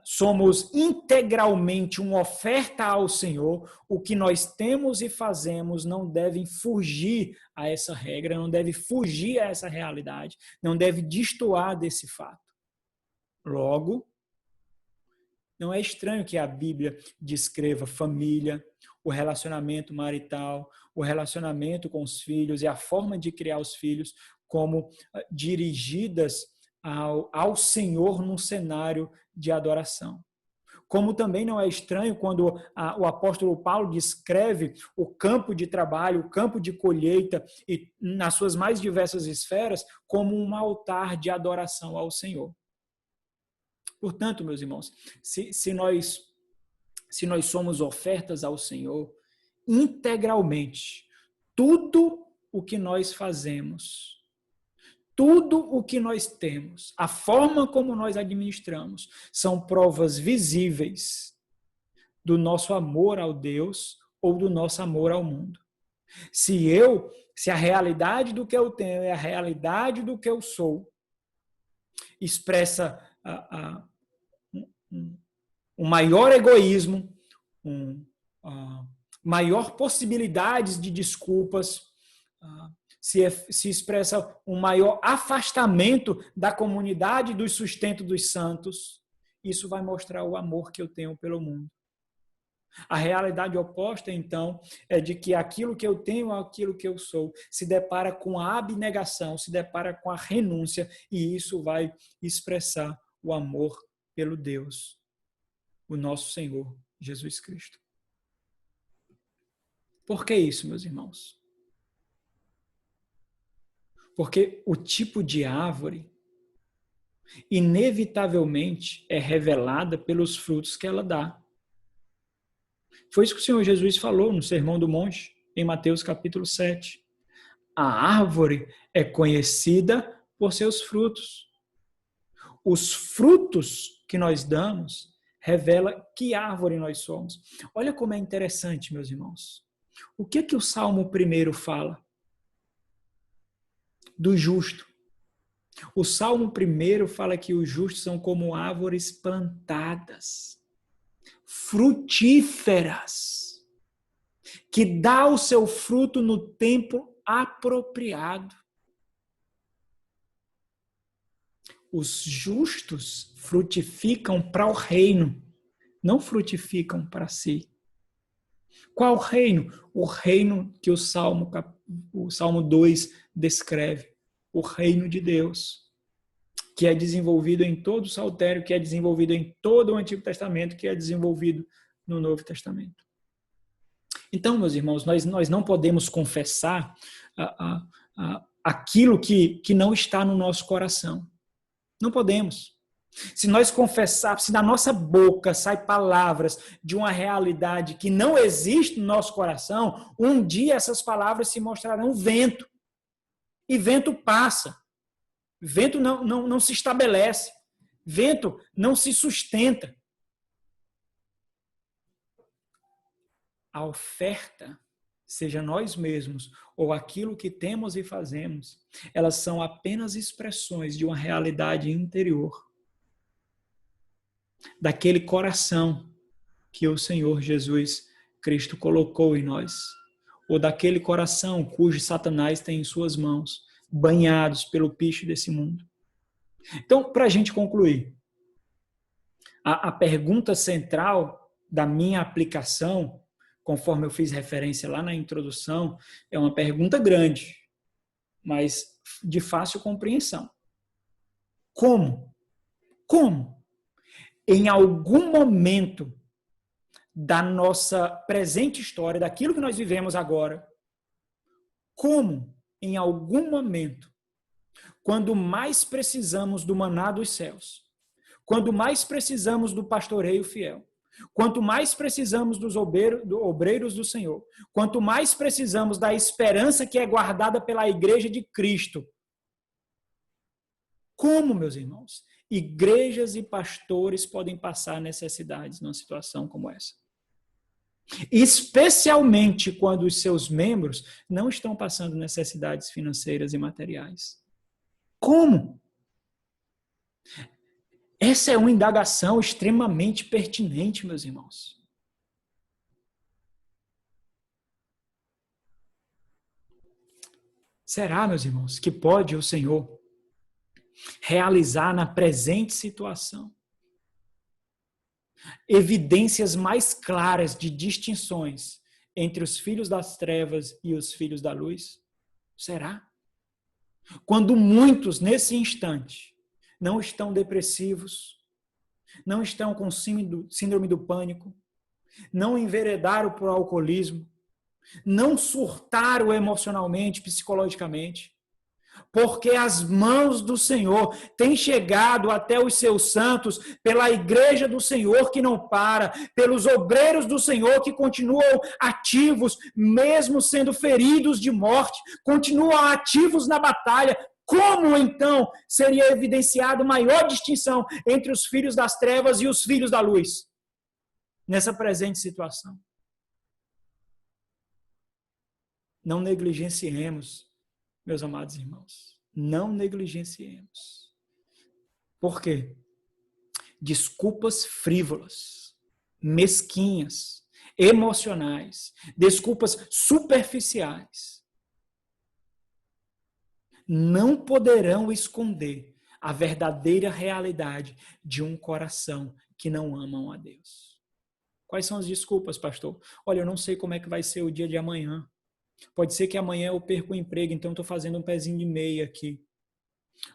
somos integralmente uma oferta ao Senhor, o que nós temos e fazemos não deve fugir a essa regra, não deve fugir a essa realidade, não deve destoar desse fato. Logo, não é estranho que a Bíblia descreva família, o relacionamento marital, o relacionamento com os filhos e a forma de criar os filhos como dirigidas ao Senhor num cenário de adoração. Como também não é estranho quando o apóstolo Paulo descreve o campo de trabalho, o campo de colheita, e nas suas mais diversas esferas, como um altar de adoração ao Senhor. Portanto, meus irmãos, se nós somos ofertas ao Senhor, integralmente, tudo o que nós fazemos, tudo o que nós temos, a forma como nós administramos, são provas visíveis do nosso amor ao Deus ou do nosso amor ao mundo. Se a realidade do que eu tenho é a realidade do que eu sou, expressa um maior egoísmo, maior possibilidades de desculpas, se expressa um maior afastamento da comunidade do sustento dos santos, isso vai mostrar o amor que eu tenho pelo mundo. A realidade oposta, então, é de que aquilo que eu tenho, aquilo que eu sou, se depara com a abnegação, se depara com a renúncia, e isso vai expressar o amor pelo Deus, o nosso Senhor Jesus Cristo. Por que isso, meus irmãos? Porque o tipo de árvore, inevitavelmente, é revelada pelos frutos que ela dá. Foi isso que o Senhor Jesus falou no Sermão do Monte, em Mateus capítulo 7. A árvore é conhecida por seus frutos. Os frutos que nós damos revela que árvore nós somos. Olha como é interessante, meus irmãos. O que o Salmo 1 fala? Do justo. O Salmo 1 fala que os justos são como árvores plantadas, frutíferas, que dá o seu fruto no tempo apropriado. Os justos frutificam para o reino, não frutificam para si. Qual reino? O reino que o Salmo 2 descreve. O reino de Deus, que é desenvolvido em todo o Saltério, que é desenvolvido em todo o Antigo Testamento, que é desenvolvido no Novo Testamento. Então, meus irmãos, nós não podemos confessar aquilo que não está no nosso coração. Não podemos. Se nós confessarmos, se da nossa boca saem palavras de uma realidade que não existe no nosso coração, um dia essas palavras se mostrarão vento. E vento passa. Vento não se estabelece. Vento não se sustenta. A oferta, seja nós mesmos ou aquilo que temos e fazemos, elas são apenas expressões de uma realidade interior. Daquele coração que o Senhor Jesus Cristo colocou em nós. Ou daquele coração cujo Satanás tem em suas mãos, banhados pelo picho desse mundo. Então, para a gente concluir, a pergunta central da minha aplicação, conforme eu fiz referência lá na introdução, é uma pergunta grande, mas de fácil compreensão. Como? Em algum momento da nossa presente história, daquilo que nós vivemos agora, como em algum momento, quando mais precisamos do maná dos céus, quando mais precisamos do pastoreio fiel, quanto mais precisamos dos obreiros do Senhor, quanto mais precisamos da esperança que é guardada pela igreja de Cristo. Como, meus irmãos, igrejas e pastores podem passar necessidades numa situação como essa? Especialmente quando os seus membros não estão passando necessidades financeiras e materiais. Como? Essa é uma indagação extremamente pertinente, meus irmãos. Será, meus irmãos, que pode o Senhor realizar na presente situação evidências mais claras de distinções entre os filhos das trevas e os filhos da luz? Será? Quando muitos, nesse instante, não estão depressivos, não estão com síndrome do pânico, não enveredaram por alcoolismo, não surtaram emocionalmente, psicologicamente, porque as mãos do Senhor têm chegado até os seus santos pela igreja do Senhor que não para, pelos obreiros do Senhor que continuam ativos, mesmo sendo feridos de morte, continuam ativos na batalha. Como, então, seria evidenciada maior distinção entre os filhos das trevas e os filhos da luz nessa presente situação? Não negligenciemos, meus amados irmãos, não negligenciemos. Por quê? Desculpas frívolas, mesquinhas, emocionais, desculpas superficiais, não poderão esconder a verdadeira realidade de um coração que não amam a Deus. Quais são as desculpas, pastor? Olha, eu não sei como é que vai ser o dia de amanhã. Pode ser que amanhã eu perca o emprego, então estou fazendo um pezinho de meia aqui.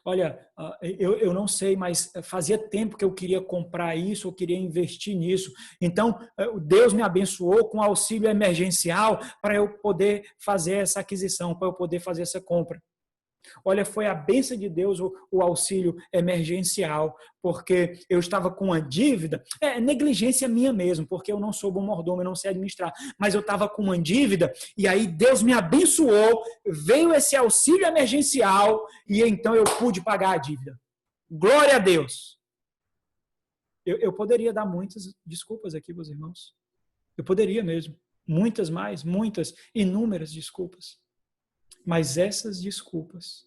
Olha, eu não sei, mas fazia tempo que eu queria comprar isso, eu queria investir nisso. Então, Deus me abençoou com auxílio emergencial para eu poder fazer essa aquisição, para eu poder fazer essa compra. Olha, foi a bênção de Deus o auxílio emergencial, porque eu estava com uma dívida, negligência minha mesmo, porque eu não sou bom mordomo, eu não sei administrar, mas eu estava com uma dívida e aí Deus me abençoou, veio esse auxílio emergencial e então eu pude pagar a dívida. Glória a Deus! Eu poderia dar muitas desculpas aqui, meus irmãos. Eu poderia mesmo. Muitas mais, muitas, inúmeras desculpas. Mas essas desculpas,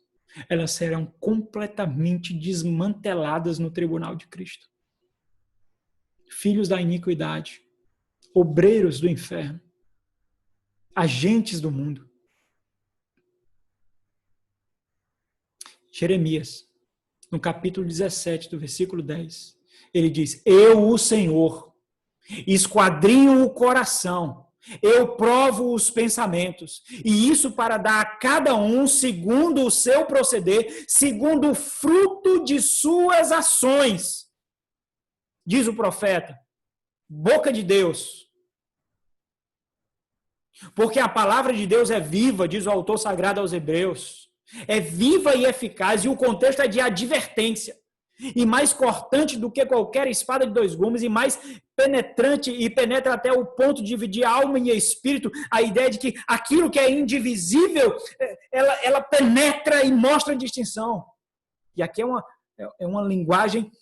elas serão completamente desmanteladas no tribunal de Cristo. Filhos da iniquidade, obreiros do inferno, agentes do mundo. Jeremias, no capítulo 17, do versículo 10, ele diz: eu, o Senhor, esquadrinho o coração, eu provo os pensamentos, e isso para dar a cada um segundo o seu proceder, segundo o fruto de suas ações. Diz o profeta, boca de Deus. Porque a palavra de Deus é viva, diz o autor sagrado aos Hebreus. É viva e eficaz, e o contexto é de advertência. E mais cortante do que qualquer espada de dois gumes, e mais penetrante, e penetra até o ponto de dividir alma e espírito, a ideia de que aquilo que é indivisível, ela penetra e mostra a distinção. E aqui é uma linguagem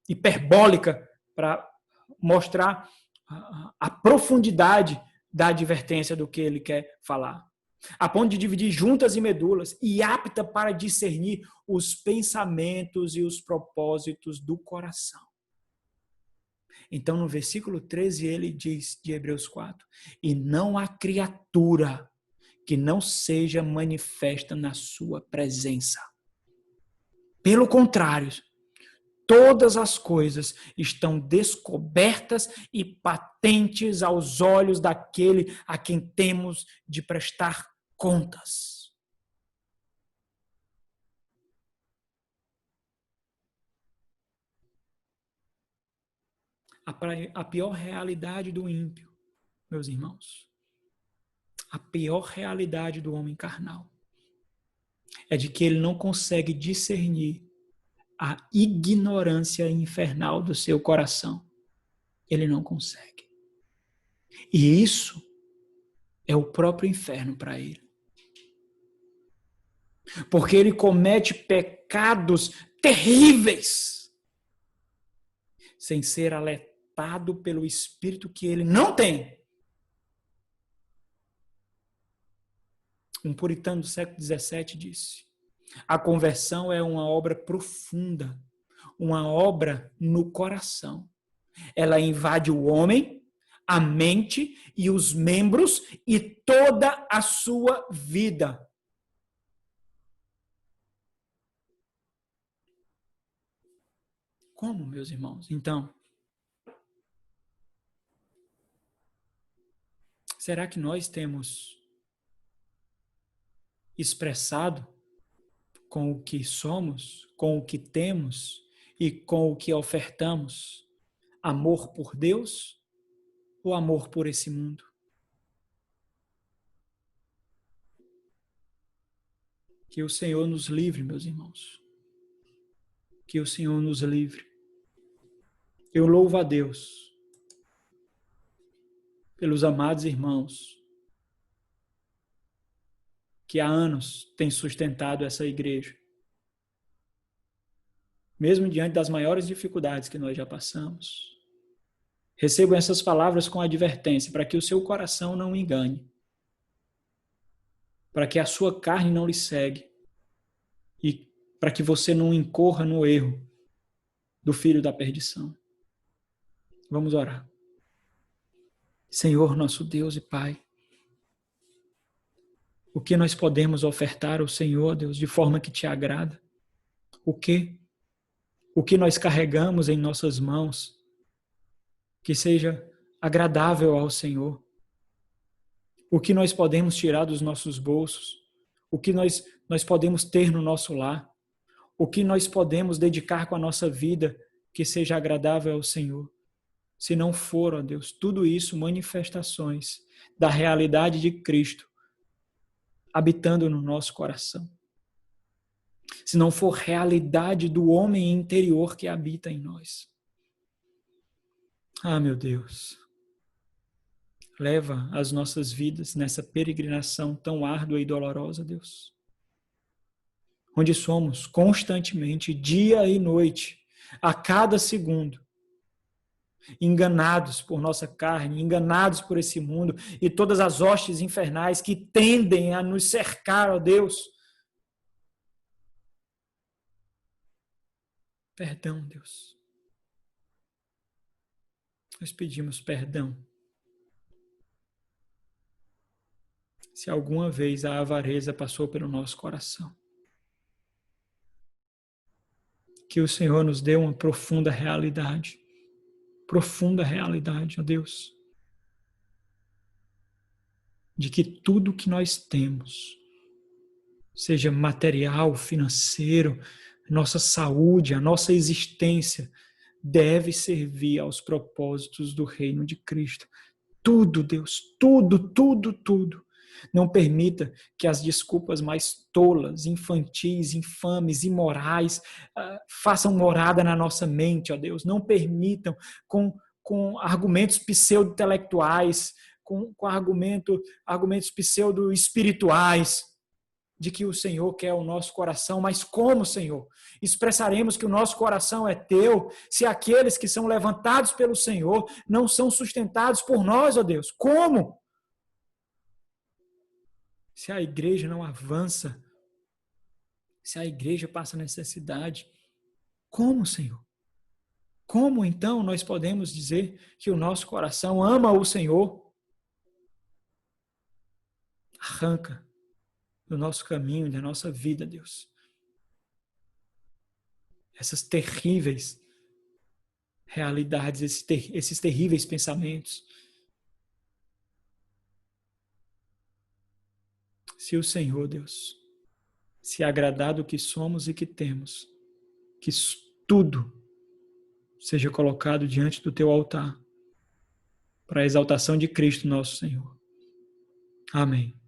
hiperbólica para mostrar a profundidade da advertência do que ele quer falar. A ponto de dividir juntas e medulas, e apta para discernir os pensamentos e os propósitos do coração. Então, no versículo 13, ele diz, de Hebreus 4, e não há criatura que não seja manifesta na sua presença. Pelo contrário, todas as coisas estão descobertas e patentes aos olhos daquele a quem temos de prestar contas. A pior realidade do ímpio, meus irmãos, a pior realidade do homem carnal é de que ele não consegue discernir a ignorância infernal do seu coração. Ele não consegue. E isso é o próprio inferno para ele. Porque ele comete pecados terríveis sem ser alertado pelo Espírito que ele não tem. Um puritano do século XVII disse: a conversão é uma obra profunda, uma obra no coração. Ela invade o homem, a mente e os membros e toda a sua vida. Como, meus irmãos? Então, será que nós temos expressado com o que somos, com o que temos e com o que ofertamos, amor por Deus ou amor por esse mundo? Que o Senhor nos livre, meus irmãos. Que o Senhor nos livre. Eu louvo a Deus pelos amados irmãos que há anos têm sustentado essa igreja. Mesmo diante das maiores dificuldades que nós já passamos. Recebam essas palavras com advertência, para que o seu coração não o engane. Para que a sua carne não lhe segue. E para que você não incorra no erro do filho da perdição. Vamos orar. Senhor, nosso Deus e Pai, o que nós podemos ofertar ao Senhor, Deus, de forma que te agrada? O que nós carregamos em nossas mãos que seja agradável ao Senhor? O que nós podemos tirar dos nossos bolsos? O que nós podemos ter no nosso lar? O que nós podemos dedicar com a nossa vida que seja agradável ao Senhor? Se não for, ó Deus, tudo isso manifestações da realidade de Cristo, habitando no nosso coração. Se não for realidade do homem interior que habita em nós. Ah, meu Deus, leva as nossas vidas nessa peregrinação tão árdua e dolorosa, Deus, onde somos constantemente, dia e noite, a cada segundo, enganados por nossa carne, enganados por esse mundo e todas as hostes infernais que tendem a nos cercar, ó Deus. Perdão, Deus. Nós pedimos perdão. Se alguma vez a avareza passou pelo nosso coração. Que o Senhor nos dê uma profunda realidade, ó Deus, de que tudo que nós temos, seja material, financeiro, nossa saúde, a nossa existência, deve servir aos propósitos do reino de Cristo. Tudo, Deus, tudo. Não permita que as desculpas mais tolas, infantis, infames, imorais façam morada na nossa mente, ó Deus. Não permitam com argumentos pseudo-intelectuais, com argumentos pseudo-espirituais, de que o Senhor quer o nosso coração, mas como, Senhor? Expressaremos que o nosso coração é teu, se aqueles que são levantados pelo Senhor não são sustentados por nós, ó Deus. Como? Se a igreja não avança, se a igreja passa necessidade, como, Senhor? Como, então, nós podemos dizer que o nosso coração ama o Senhor? Arranca do nosso caminho, da nossa vida, Deus, essas terríveis realidades, esses terríveis pensamentos. Se o Senhor, Deus, se agradar do que somos e que temos, que tudo seja colocado diante do teu altar, para a exaltação de Cristo, nosso Senhor. Amém.